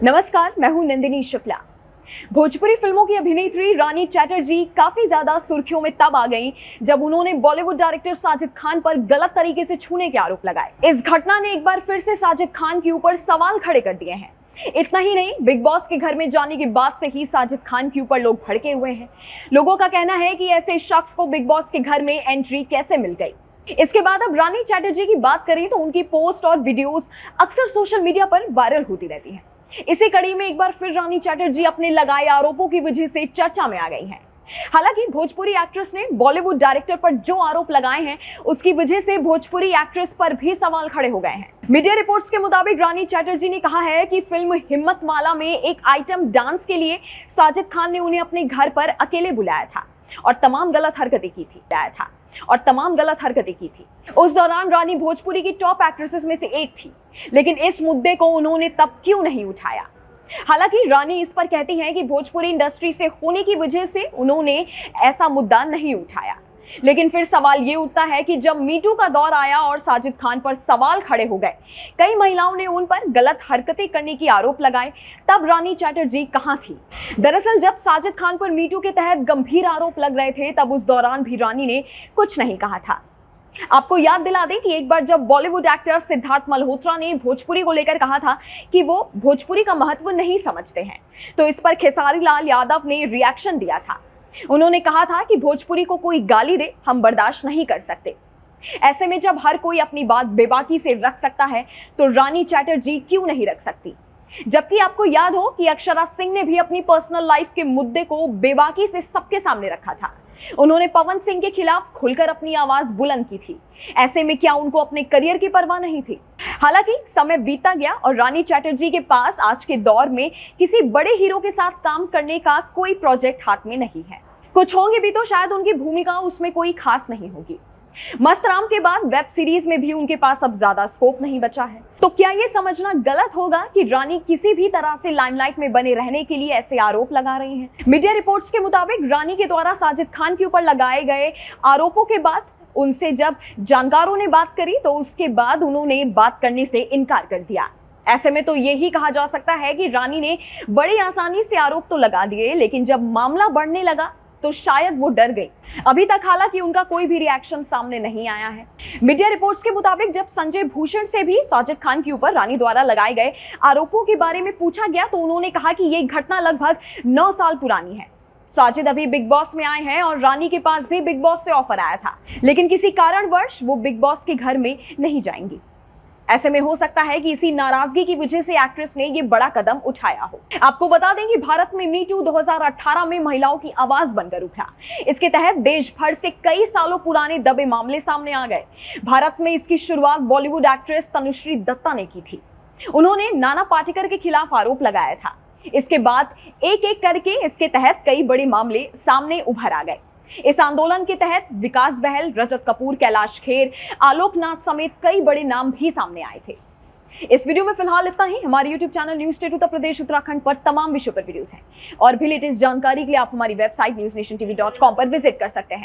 नमस्कार, मैं हूं नंदिनी शुक्ला। भोजपुरी फिल्मों की अभिनेत्री रानी चैटर्जी काफी ज्यादा सुर्खियों में तब आ गईं जब उन्होंने बॉलीवुड डायरेक्टर साजिद खान पर गलत तरीके से छूने के आरोप लगाए। इस घटना ने एक बार फिर से साजिद खान के ऊपर सवाल खड़े कर दिए हैं। इतना ही नहीं, बिग बॉस के घर में जाने के बाद से ही साजिद खान के ऊपर लोग भड़के हुए हैं। लोगों का कहना है कि ऐसे शख्स को बिग बॉस के घर में एंट्री कैसे मिल गई। इसके बाद अब रानी चैटर्जी की बात करें तो उनकी पोस्ट और वीडियोस अक्सर सोशल मीडिया पर वायरल होती रहती हैं। इसी कड़ी में एक बार फिर रानी चैटर्जी अपने लगाए आरोपों की वजह से चर्चा में आ गई हैं। हालांकि भोजपुरी एक्ट्रेस ने बॉलीवुड डायरेक्टर पर जो आरोप लगाए हैं उसकी वजह से भोजपुरी एक्ट्रेस पर भी सवाल खड़े हो गए हैं। मीडिया रिपोर्ट्स के मुताबिक रानी चैटर्जी ने कहा है कि फिल्म हिम्मतवाला में एक आइटम डांस के लिए साजिद खान ने उन्हें अपने घर पर अकेले बुलाया था और तमाम गलत हरकतें की थी। उस दौरान रानी भोजपुरी की टॉप एक्ट्रेसेस में से एक थी, लेकिन इस मुद्दे को उन्होंने तब क्यों नहीं उठाया। हालांकि रानी इस पर कहती हैं कि भोजपुरी इंडस्ट्री से होने की वजह से उन्होंने ऐसा मुद्दा नहीं उठाया। लेकिन फिर सवाल ये उठता है कि जब मीटू का दौर आया और साजिद खान पर सवाल खड़े हो गए, कई महिलाओं ने उन पर गलत हरकतें करने की आरोप लगाए, तब रानी चैटर्जी कहां थी। दरअसल जब साजिद खान पर मीटू के तहत गंभीर आरोप लग रहे थे, तब उस दौरान भी रानी ने कुछ नहीं कहा था। आपको याद दिला दें कि एक बार जब बॉलीवुड एक्टर सिद्धार्थ मल्होत्रा ने भोजपुरी को लेकर कहा था कि वो भोजपुरी का महत्व नहीं समझते हैं, तो इस पर खेसारी लाल यादव ने रिएक्शन दिया था। उन्होंने कहा था कि भोजपुरी को कोई गाली दे हम बर्दाश्त नहीं कर सकते। ऐसे में जब हर कोई अपनी बात बेबाकी से रख सकता है तो रानी चैटर्जी क्यों नहीं रख सकती। जबकि आपको याद हो कि अक्षरा सिंह ने भी अपनी पर्सनल लाइफ के मुद्दे को बेबाकी से सबके सामने रखा था। उन्होंने पवन सिंह के खिलाफ खुलकर अपनी आवाज बुलंद की थी। ऐसे में क्या उनको अपने करियर की परवाह नहीं थी। हालांकि समय बीतता गया और रानी चैटर्जी के पास आज के दौर में किसी बड़े हीरो के साथ काम करने का कोई प्रोजेक्ट हाथ में नहीं है। कुछ होंगे भी तो शायद उनकी भूमिका उसमें कोई खास नहीं होगी। मस्त राम के बाद वेब सीरीज में भी उनके पास अब ज्यादा स्कोप नहीं बचा है। तो क्या ये समझना गलत होगा कि रानी किसी भी तरह से लाइमलाइट में बने रहने के लिए ऐसे आरोप लगा रही हैं? मीडिया रिपोर्ट्स के मुताबिक रानी के द्वारा साजिद खान के ऊपर लगाए गए आरोपों के बाद उनसे जब जानकारों ने बात करी तो उसके बाद उन्होंने बात करने से इनकार कर दिया। ऐसे में तो यही कहा जा सकता है कि रानी ने बड़ी आसानी से आरोप तो लगा दिए, लेकिन जब मामला बढ़ने लगा तो शायद वो डर गई। अभी तक हालांकि उनका कोई भी रिएक्शन सामने नहीं आया है। मीडिया रिपोर्ट्स के मुताबिक जब संजय भूषण से भी साजिद खान के ऊपर रानी द्वारा लगाए गए आरोपों के बारे में पूछा गया तो उन्होंने कहा कि ये घटना लगभग 9 साल पुरानी है। साजिद अभी बिग बॉस में आए हैं और रानी के पास भी बिग बॉस से ऑफर आया था, लेकिन किसी कारणवश वो बिग बॉस के घर में नहीं जाएंगी। ऐसे में हो सकता है कि इसी नाराजगी की वजह से एक्ट्रेस ने ये बड़ा कदम उठाया हो। आपको बता दें कि भारत में मीटू 2018 में महिलाओं की आवाज बनकर उठा। इसके तहत देश भर से कई सालों पुराने दबे मामले सामने आ गए। भारत में इसकी शुरुआत बॉलीवुड एक्ट्रेस तनुश्री दत्ता ने की थी। उन्होंने नाना पाटेकर के खिलाफ आरोप लगाया था। इसके बाद एक एक करके इसके तहत कई बड़े मामले सामने उभर आ गए। इस आंदोलन के तहत विकास बहल, रजत कपूर, कैलाश खेर, आलोकनाथ समेत कई बड़े नाम भी सामने आए थे। इस वीडियो में फिलहाल इतना ही। हमारे YouTube channel news state Uttar Pradesh Uttarakhand पर तमाम विषयों पर वीडियोस हैं और भी लेटेस्ट जानकारी के लिए आप हमारी वेबसाइट newsnationtv.com पर विजिट कर सकते हैं।